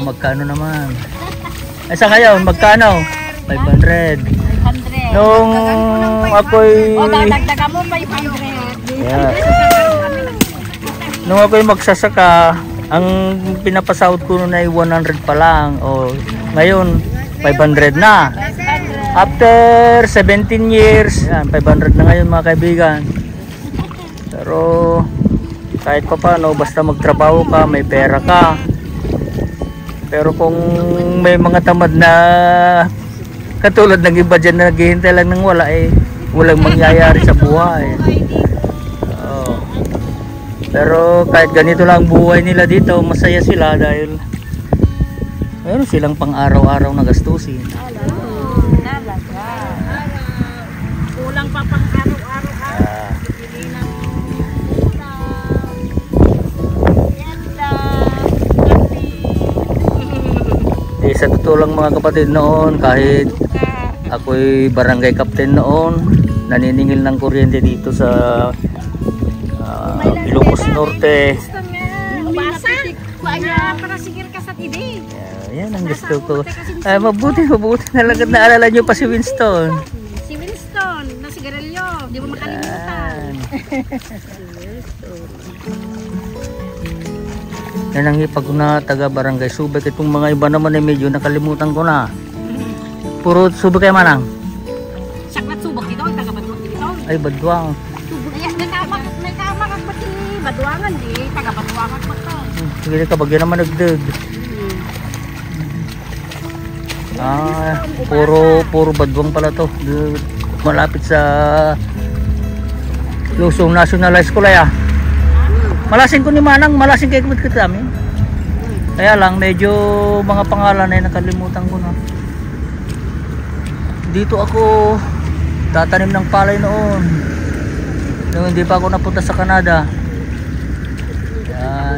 magkano naman? Ay, sa ngayon, magkano? 500. 500. Nung ako'y... O, dadagdagan mo 500. Yeah. Nung ako'y magsasaka, ang pinapasahod ko noon ay 100 pa lang. O, ngayon, 500 na. 500. After 17 years, yan, 500 na ngayon mga kaibigan. Pero, kahit pa paano, basta magtrabaho ka, may pera ka. Pero kung may mga tamad na katulad ng iba dyan na naghihintay lang ng wala, eh walang mangyayari sa buhay. Pero kahit ganito lang buhay nila dito, masaya sila dahil mayroon silang pang araw-araw na gastusin. Talaga. Kulang pa pang araw-araw. Sa totoo lang mga kapatid, noon kahit ako'y barangay captain noon, naniningil ng kuryente dito sa Ilocos Norte. Yan ang gusto ko. Mabuti talaga naalala nyo pa si Winston. Si Winston na sigarilyo, di mo makalimutan. Yan ang ipag na taga Barangay Subic. Itong mga iba naman ay medyo nakalimutan ko na. Puro Subic kayo manang? Saklat Subic dito, taga Baduang dito. Ay, Baduang. Ayan, may kamakat ba si Baduangan di, taga Baduangan ba to? Sige ka, bagyan naman nagdag. Puro Baduang pala to. Malapit sa Luzon National High School ay Malasing ko ni Manang, malasing kayo kita kami. Kaya lang, medyo mga pangalan ay nakalimutan ko na. Dito ako tatanim ng palay noon. Nung hindi pa ako napunta sa Canada.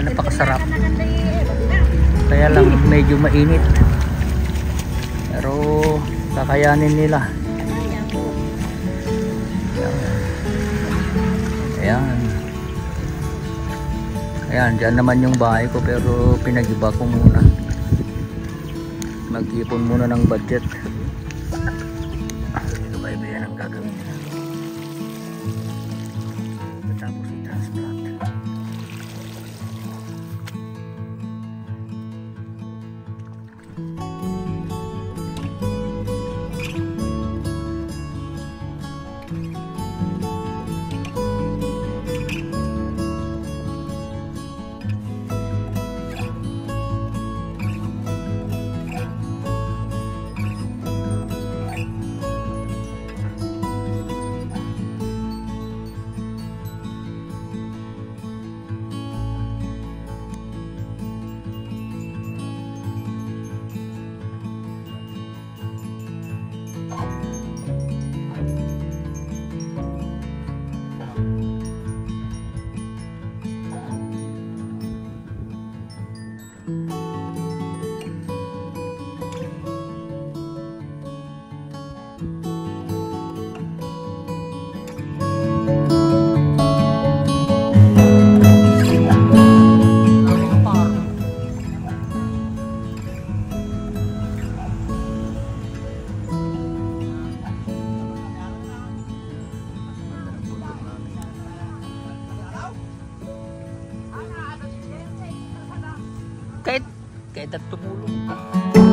Napakasarap. Kaya lang, medyo mainit. Pero, kakayanin nila. Ayan. Ayan, dyan naman yung bahay ko pero pinag-iba ko muna. Mag-ipon muna ng budget. Ito ba yan ang gagawin nila? Tapos i-transplant. Kahit at tumulong.